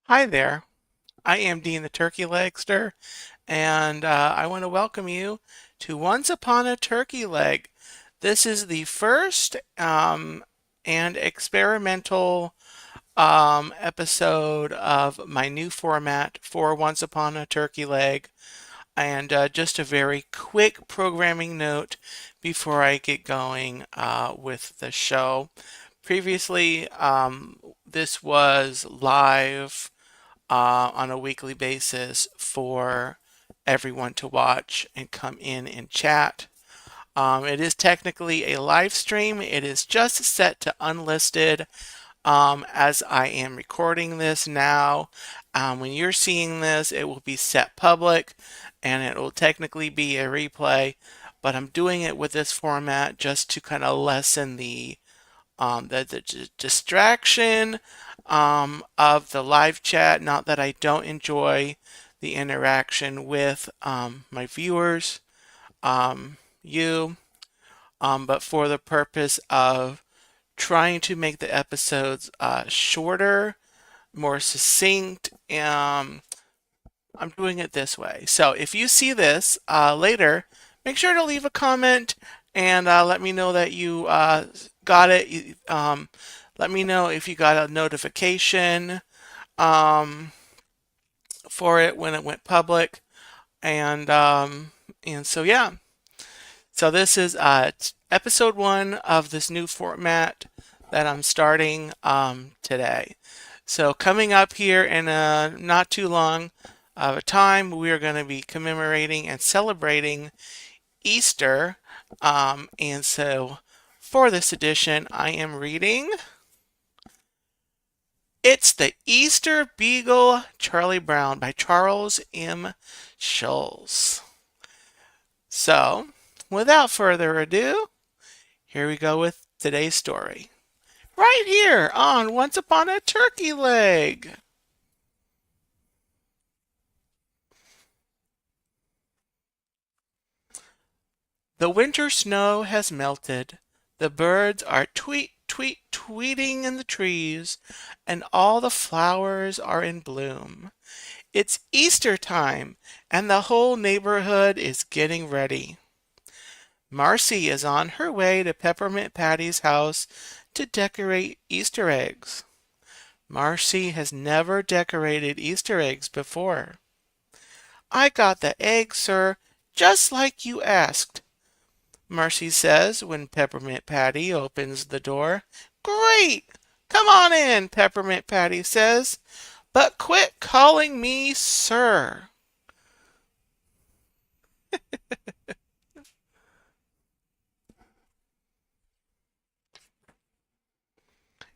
Hi there. I am Dean the Turkey Legster, and I want to welcome you to Once Upon a Turkey Leg. This is the first and experimental episode of my new format for Once Upon a Turkey Leg. And just a very quick programming note before I get going with the show. Previously, this was live on a weekly basis for everyone to watch and come in and chat. It is technically a live stream. It is just set to unlisted as I am recording this now. When you're seeing this, it will be set public and it will technically be a replay. But I'm doing it with this format just to kind of lessen the distraction of the live chat. Not that I don't enjoy the interaction with my viewers, you, but for the purpose of trying to make the episodes shorter, more succinct. I'm doing it this way. So if you see this later, make sure to leave a comment and let me know that you got it. Let me know if you got a notification um, for it when it went public. And so yeah. So this is episode 1 of this new format that I'm starting today. So coming up here in not too long of a time, we are going to be commemorating and celebrating Easter. And so for this edition, I am reading It's the Easter Beagle Charlie Brown by Charles M. Schulz. So without further ado, here we go with today's story. Right here on Once Upon a Turkey Leg. The winter snow has melted. The birds are tweet, tweet, tweeting in the trees, and all the flowers are in bloom. It's Easter time, and the whole neighborhood is getting ready. Marcy is on her way to Peppermint Patty's house to decorate Easter eggs. Marcy has never decorated Easter eggs before. I got the eggs, sir, just like you asked, Marcy says when Peppermint Patty opens the door. Great! Come on in, Peppermint Patty says, but quit calling me sir.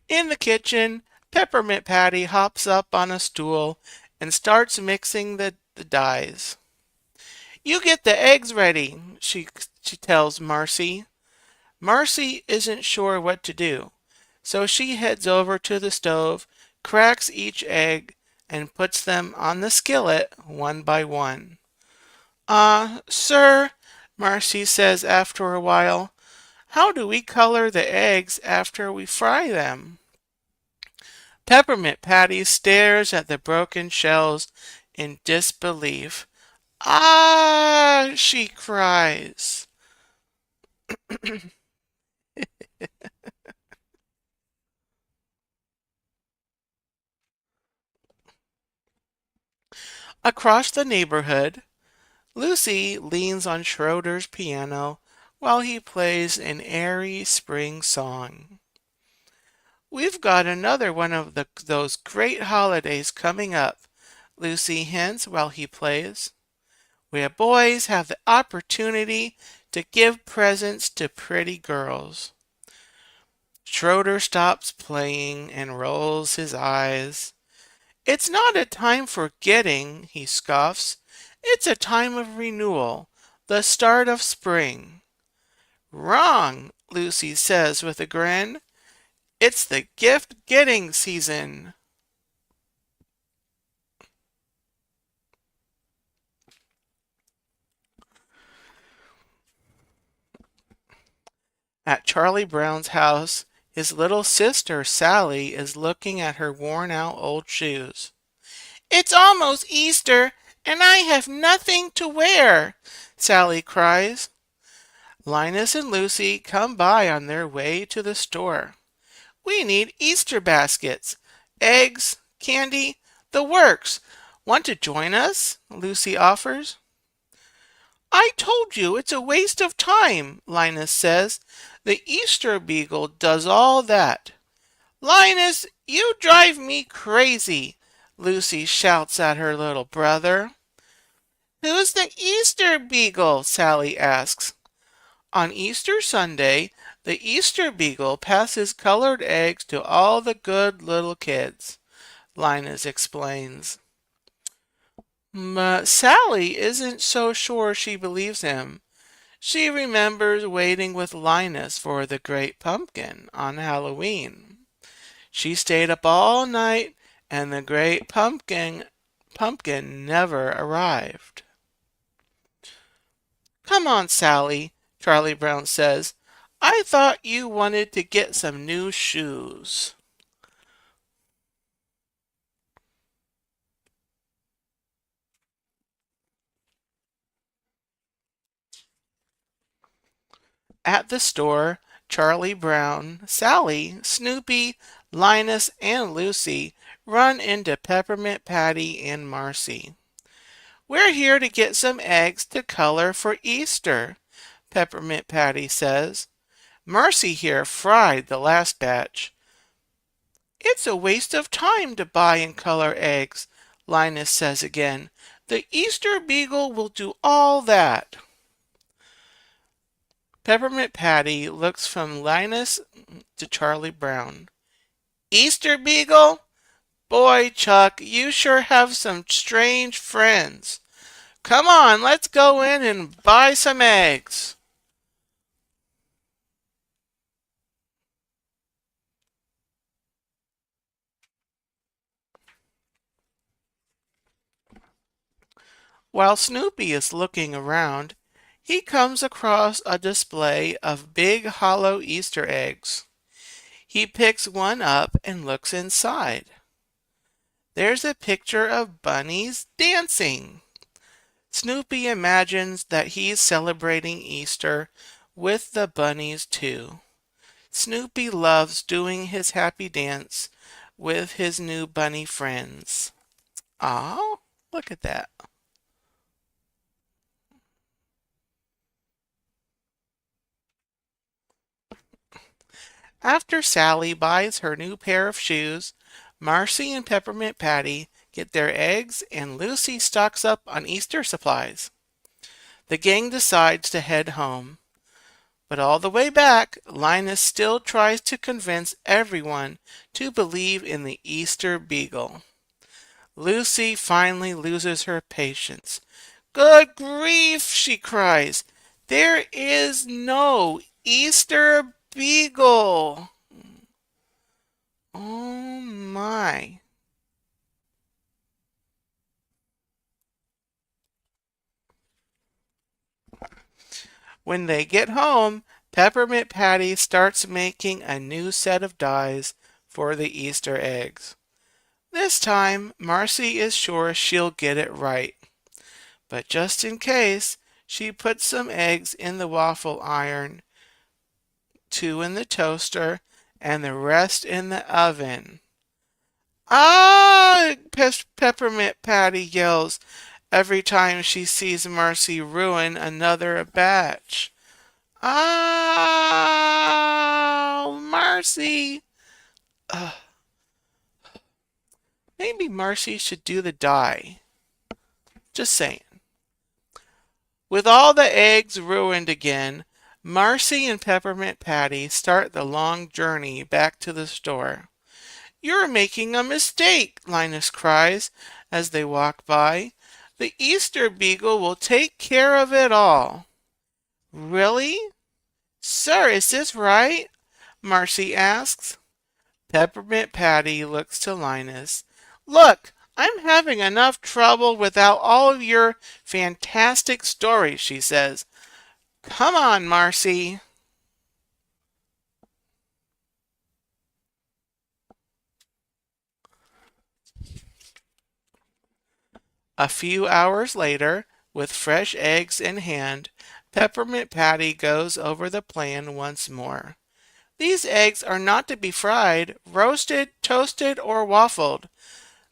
In the kitchen, Peppermint Patty hops up on a stool and starts mixing the dyes. You get the eggs ready, she tells Marcy. Marcy isn't sure what to do, so she heads over to the stove, cracks each egg, and puts them on the skillet one by one. Sir, Marcy says after a while, how do we color the eggs after we fry them? Peppermint Patty stares at the broken shells in disbelief. Ah, she cries. Across the neighborhood, Lucy leans on Schroeder's piano while he plays an airy spring song. We've got another one of those great holidays coming up, Lucy hints while he plays, where boys have the opportunity to give presents to pretty girls. Schroeder stops playing and rolls his eyes. It's not a time for getting, he scoffs. It's a time of renewal, the start of spring. Wrong, Lucy says with a grin. It's the gift getting season. At Charlie Brown's house, his little sister Sally is looking at her worn out old shoes. It's almost Easter, and I have nothing to wear, Sally cries. Linus and Lucy come by on their way to the store. We need Easter baskets, eggs, candy, the works. Want to join us? Lucy offers. I told you it's a waste of time, Linus says. The Easter Beagle does all that. Linus, you drive me crazy, Lucy shouts at her little brother. Who's the Easter Beagle? Sally asks. On Easter Sunday, the Easter Beagle passes colored eggs to all the good little kids, Linus explains. But Sally isn't so sure she believes him. She remembers waiting with Linus for the great pumpkin on Halloween. She stayed up all night and the great pumpkin never arrived. Come on, Sally, Charlie Brown says. I thought you wanted to get some new shoes. At the store, Charlie Brown, Sally, Snoopy, Linus, and Lucy run into Peppermint Patty and Marcy. We're here to get some eggs to color for Easter, Peppermint Patty says. Marcy here fried the last batch. It's a waste of time to buy and color eggs, Linus says again. The Easter Beagle will do all that. Peppermint Patty looks from Linus to Charlie Brown. Easter Beagle? Boy, Chuck, you sure have some strange friends. Come on, let's go in and buy some eggs. While Snoopy is looking around, he comes across a display of big hollow Easter eggs. He picks one up and looks inside. There's a picture of bunnies dancing. Snoopy imagines that he's celebrating Easter with the bunnies too. Snoopy loves doing his happy dance with his new bunny friends. Ah, look at that. After Sally buys her new pair of shoes, Marcy and Peppermint Patty get their eggs and Lucy stocks up on Easter supplies. The gang decides to head home. But all the way back, Linus still tries to convince everyone to believe in the Easter Beagle. Lucy finally loses her patience. Good grief, she cries. There is no Easter Beagle. Oh my. When they get home, Peppermint Patty starts making a new set of dies for the Easter eggs. This time, Marcy is sure she'll get it right. But just in case, she puts some eggs in the waffle iron, 2 in the toaster, and the rest in the oven. Ah! Peppermint Patty yells every time she sees Marcy ruin another batch. Oh, Marcy! Ugh. Maybe Marcy should do the die. Just saying. With all the eggs ruined again, Marcy and Peppermint Patty start the long journey back to the store. You're making a mistake, Linus cries as they walk by. The Easter Beagle will take care of it all. Really? Sir, is this right? Marcy asks. Peppermint Patty looks to Linus. Look, I'm having enough trouble without all of your fantastic stories, she says. Come on, Marcy. A few hours later, with fresh eggs in hand, Peppermint Patty goes over the plan once more. These eggs are not to be fried, roasted, toasted, or waffled.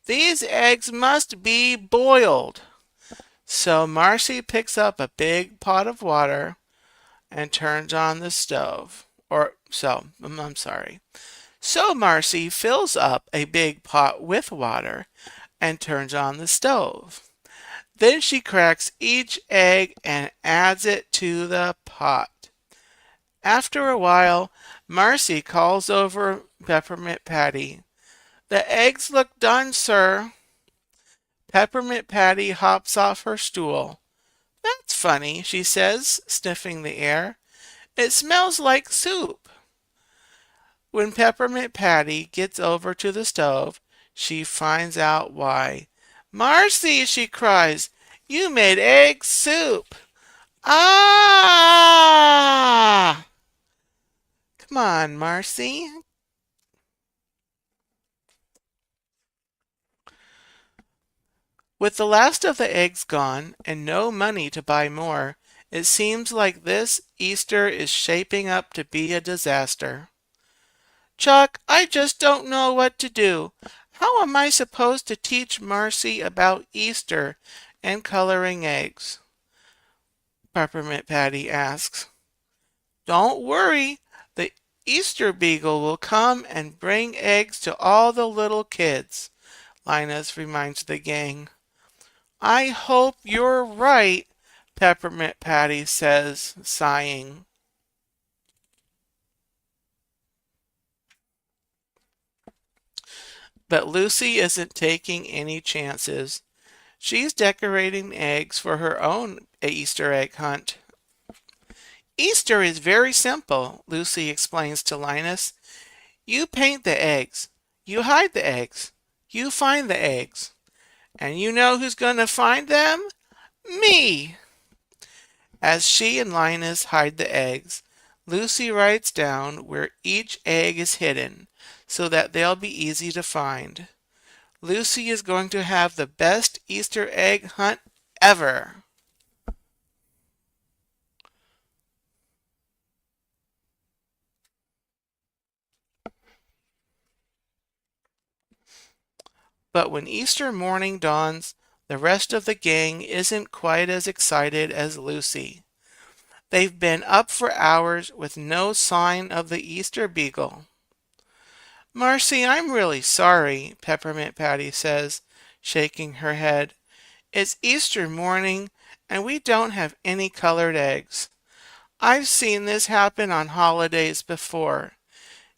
These eggs must be boiled. So Marcy picks up a big pot of water and turns on the stove. I'm sorry. So Marcy fills up a big pot with water and turns on the stove. Then she cracks each egg and adds it to the pot. After a while, Marcy calls over Peppermint Patty. "The eggs look done, sir." Peppermint Patty hops off her stool. "That's funny," she says, sniffing the air. "It smells like soup." When Peppermint Patty gets over to the stove, she finds out why. "Marcy," she cries, "you made egg soup." Ah! Come on, Marcy. With the last of the eggs gone and no money to buy more, it seems like this Easter is shaping up to be a disaster. "Chuck, I just don't know what to do. How am I supposed to teach Marcy about Easter and coloring eggs?" Peppermint Patty asks. "Don't worry. The Easter Beagle will come and bring eggs to all the little kids," Linus reminds the gang. "I hope you're right," Peppermint Patty says, sighing. But Lucy isn't taking any chances. She's decorating eggs for her own Easter egg hunt. "Easter is very simple," Lucy explains to Linus. "You paint the eggs, you hide the eggs, you find the eggs. And you know who's going to find them? Me!" As she and Linus hide the eggs, Lucy writes down where each egg is hidden so that they'll be easy to find. Lucy is going to have the best Easter egg hunt ever. But when Easter morning dawns, the rest of the gang isn't quite as excited as Lucy. They've been up for hours with no sign of the Easter Beagle. "Marcy, I'm really sorry," Peppermint Patty says, shaking her head. "It's Easter morning, and we don't have any colored eggs. I've seen this happen on holidays before.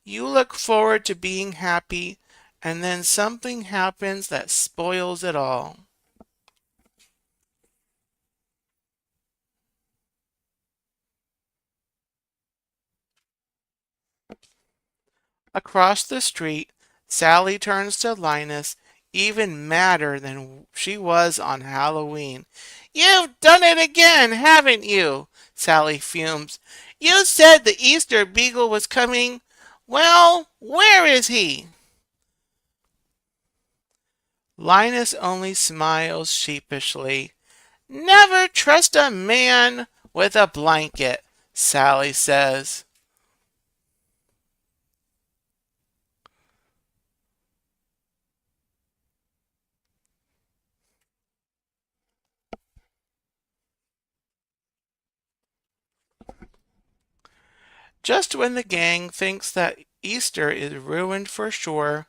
You look forward to being happy, and then something happens that spoils it all." Across the street, Sally turns to Linus, even madder than she was on Halloween. "You've done it again, haven't you?" Sally fumes. "You said the Easter Beagle was coming. Well, where is he?" Linus only smiles sheepishly. "Never trust a man with a blanket," Sally says. Just when the gang thinks that Easter is ruined for sure,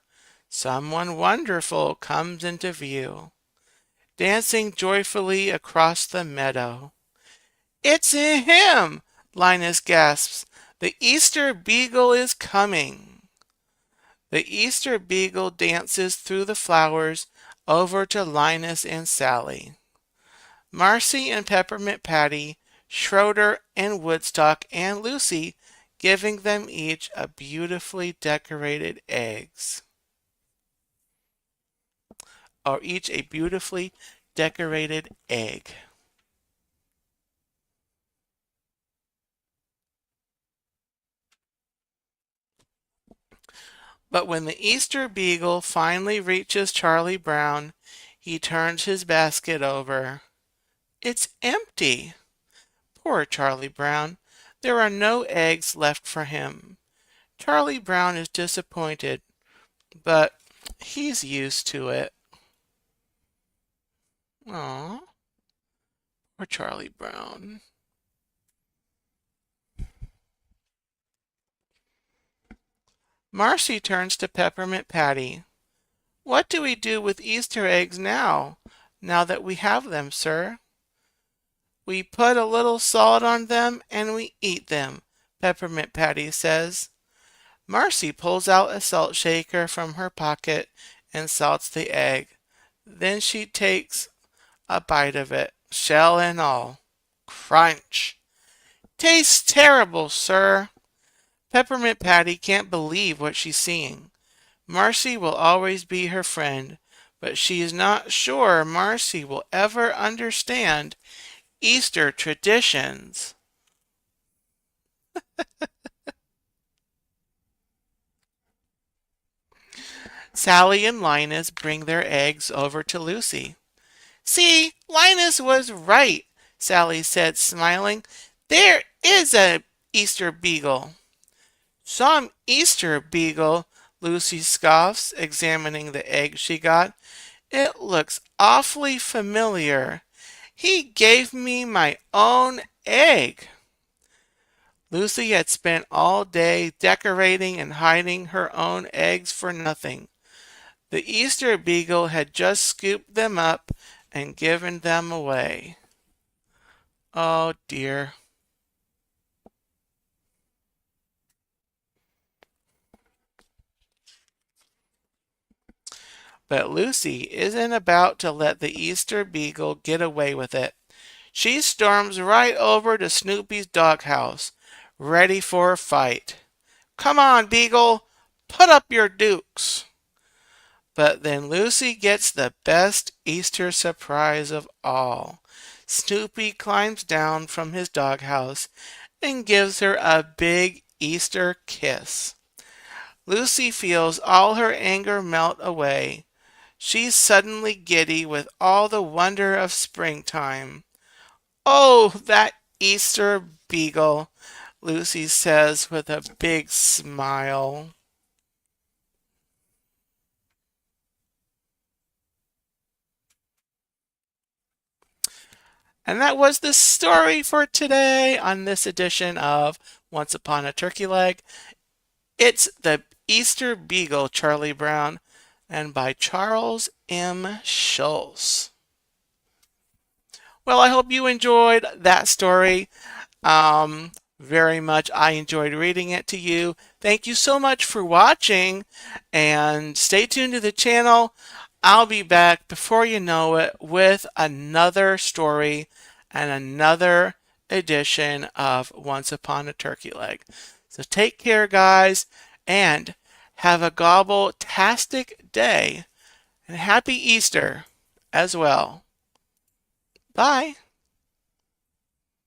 someone wonderful comes into view, dancing joyfully across the meadow. "It's him!" Linus gasps. "The Easter Beagle is coming." The Easter Beagle dances through the flowers over to Linus and Sally. Marcy and Peppermint Patty, Schroeder and Woodstock and Lucy, giving them each a beautifully decorated eggs. Or each a beautifully decorated egg. But when the Easter Beagle finally reaches Charlie Brown, He turns his basket over. It's empty. Poor Charlie Brown. There are no eggs left for him. Charlie Brown is disappointed, but he's used to it. Aw, poor Charlie Brown. Marcy turns to Peppermint Patty. What do we do with Easter eggs now that we have them, sir? We put a little salt on them and we eat them, Peppermint Patty says. Marcy pulls out a salt shaker from her pocket and salts the egg. Then she takes a bite of it, shell and all. Crunch! Tastes terrible, sir. Peppermint Patty can't believe what she's seeing. Marcy will always be her friend, but she is not sure Marcy will ever understand Easter traditions. Sally and Linus bring their eggs over to Lucy. See, Linus was right, Sally said, smiling. There is a Easter Beagle. Some Easter Beagle, Lucy scoffs, examining the egg she got. It looks awfully familiar. He gave me my own egg. Lucy had spent all day decorating and hiding her own eggs for nothing. The Easter Beagle had just scooped them up and given them away. Oh dear. But Lucy isn't about to let the Easter Beagle get away with it. She storms right over to Snoopy's doghouse, ready for a fight. Come on, Beagle, put up your dukes. But then Lucy gets the best Easter surprise of all. Snoopy climbs down from his doghouse and gives her a big Easter kiss. Lucy feels all her anger melt away. She's suddenly giddy with all the wonder of springtime. Oh, that Easter Beagle, Lucy says with a big smile. And that was the story for today on this edition of Once Upon a Turkey Leg. It's the Easter Beagle, Charlie Brown, and by Charles M. Schulz. Well, I hope you enjoyed that story very much. I enjoyed reading it to you. Thank you so much for watching, and stay tuned to the channel. I'll be back before you know it with another story and another edition of Once Upon a Turkey Leg. So take care, guys, and have a gobble-tastic day, and happy Easter as well. Bye.